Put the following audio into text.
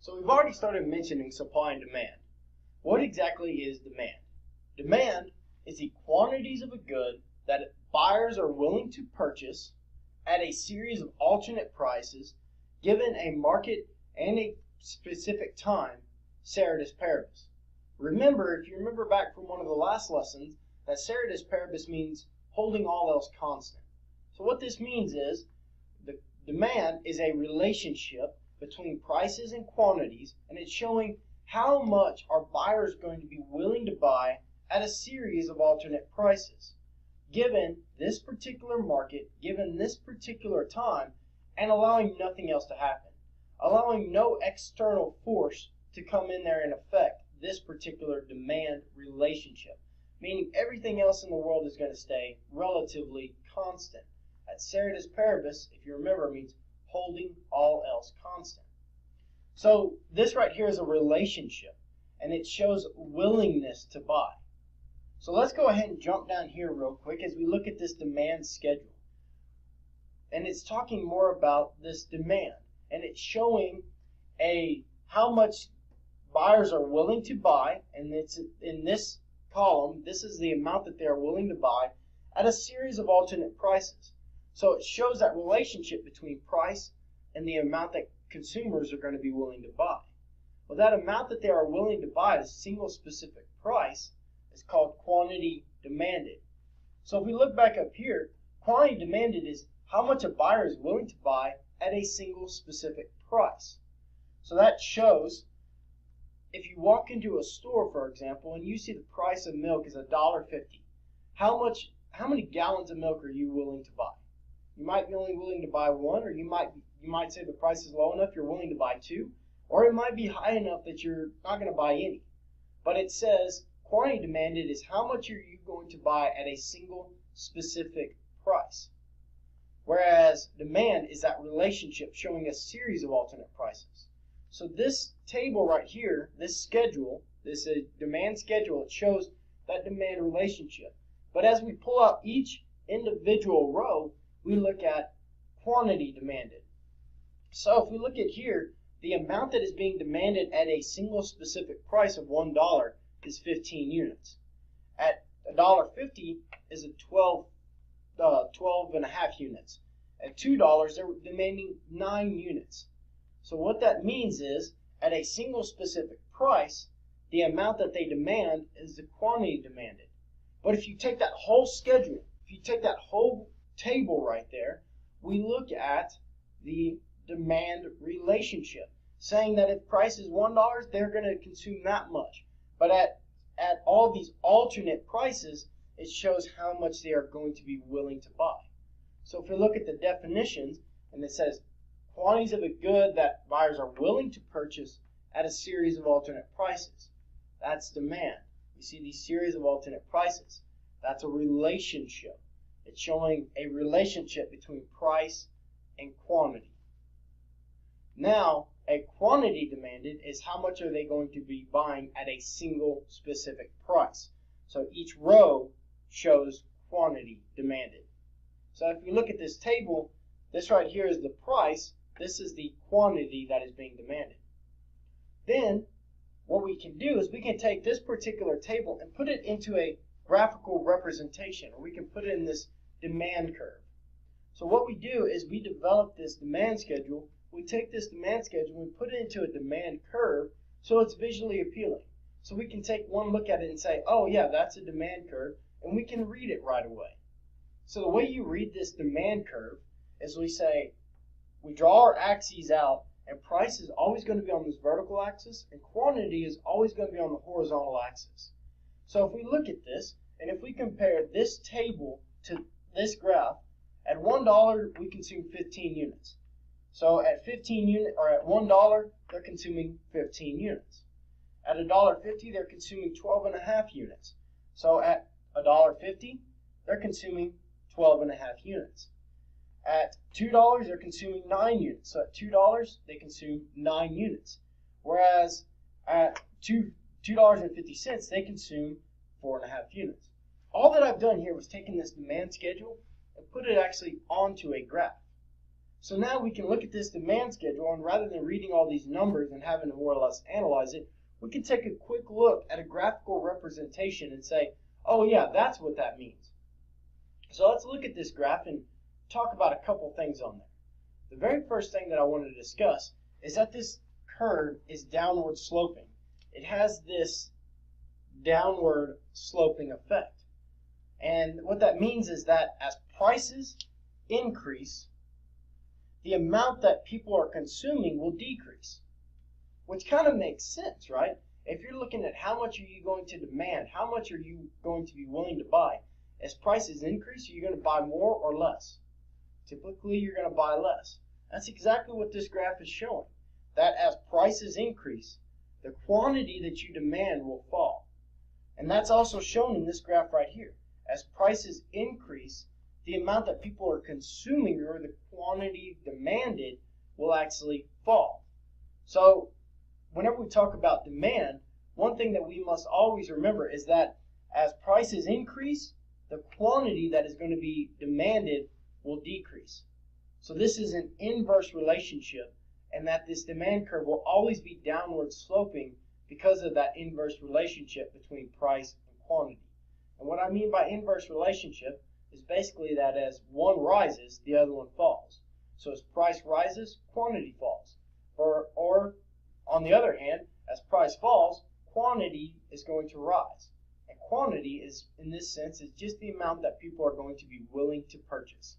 So we've already started mentioning supply and demand. What exactly is demand? Demand is the quantities of a good that buyers are willing to purchase at a series of alternate prices given a market and a specific time, ceteris paribus. Remember, if you remember back from one of the last lessons, that ceteris paribus means holding all else constant. So what this means is the demand is a relationship between prices and quantities, and it's showing how much are buyers going to be willing to buy at a series of alternate prices, given this particular market, given this particular time, and allowing nothing else to happen, allowing no external force to come in there and affect this particular demand relationship, meaning everything else in the world is going to stay relatively constant. At ceteris paribus, if you remember, means holding all else constant. So this right here is a relationship, and it shows willingness to buy. So let's go ahead and jump down here real quick as we look at this demand schedule. And it's talking more about this demand, and it's showing how much buyers are willing to buy, and it's in this column, this is the amount that they are willing to buy at a series of alternate prices. So it shows that relationship between price and the amount that consumers are going to be willing to buy. Well, that amount that they are willing to buy at a single specific price is called quantity demanded. So if we look back up here, quantity demanded is how much a buyer is willing to buy at a single specific price. So that shows if you walk into a store, for example, and you see the price of milk is $1.50, how many gallons of milk are you willing to buy? You might be only willing to buy one, or you might say the price is low enough you're willing to buy two, or it might be high enough that you're not going to buy any. But it says quantity demanded is how much are you going to buy at a single specific price. Whereas demand is that relationship showing a series of alternate prices. So this table right here, this schedule, this demand schedule, it shows that demand relationship. But as we pull out each individual row, we look at quantity demanded. So if we look at here, the amount that is being demanded at a single specific price of $1 is 15 units. At $1.50 is a 12 and a half units. At $2, they're demanding 9 units. So what that means is, at a single specific price, the amount that they demand is the quantity demanded. But if you take that whole schedule, if you take that whole table right there, we look at the demand relationship, saying that if price is $1, they're going to consume that much. But at all these alternate prices, it shows how much they are going to be willing to buy. So if we look at the definitions, and it says quantities of a good that buyers are willing to purchase at a series of alternate prices. That's demand. You see these series of alternate prices. That's a relationship. It's showing a relationship between price and quantity. Now, a quantity demanded is how much are they going to be buying at a single specific price. So each row shows quantity demanded. So if we look at this table, this right here is the price. This is the quantity that is being demanded. Then what we can do is we can take this particular table and put it into a graphical representation, or we can put it in this demand curve. So what we do is we develop this demand schedule. We take this demand schedule and put it into a demand curve so it's visually appealing. So we can take one look at it and say, oh yeah, that's a demand curve, and we can read it right away. So the way you read this demand curve is we draw our axes out, and price is always going to be on this vertical axis, and quantity is always going to be on the horizontal axis. So if we look at this, and if we compare this table to this graph, at $1 we consume 15 units. So at at $1 they're consuming 15 units. At $1.50 they're consuming 12 and a half units. So at $1.50 they're consuming 12 and a half units. At $2 they're consuming 9 units. So at $2 they consume 9 units. Whereas at $2.50 they consume 4.5 units. All that I've done here was taken this demand schedule and put it actually onto a graph. So now we can look at this demand schedule, and rather than reading all these numbers and having to more or less analyze it, we can take a quick look at a graphical representation and say, oh yeah, that's what that means. So let's look at this graph and talk about a couple things on there. The very first thing that I want to discuss is that this curve is downward sloping. It has this downward sloping effect. And what that means is that as prices increase, the amount that people are consuming will decrease, which kind of makes sense, right? If you're looking at how much are you going to demand, how much are you going to be willing to buy, as prices increase, are you going to buy more or less? Typically, you're going to buy less. That's exactly what this graph is showing, that as prices increase, the quantity that you demand will fall. And that's also shown in this graph right here. As prices increase, the amount that people are consuming, or the quantity demanded, will actually fall. So whenever we talk about demand, one thing that we must always remember is that as prices increase, the quantity that is going to be demanded will decrease. So this is an inverse relationship, and that this demand curve will always be downward sloping because of that inverse relationship between price and quantity. And what I mean by inverse relationship is basically that as one rises, the other one falls. So as price rises, quantity falls. Or on the other hand, as price falls, quantity is going to rise. And quantity is, in this sense, is just the amount that people are going to be willing to purchase.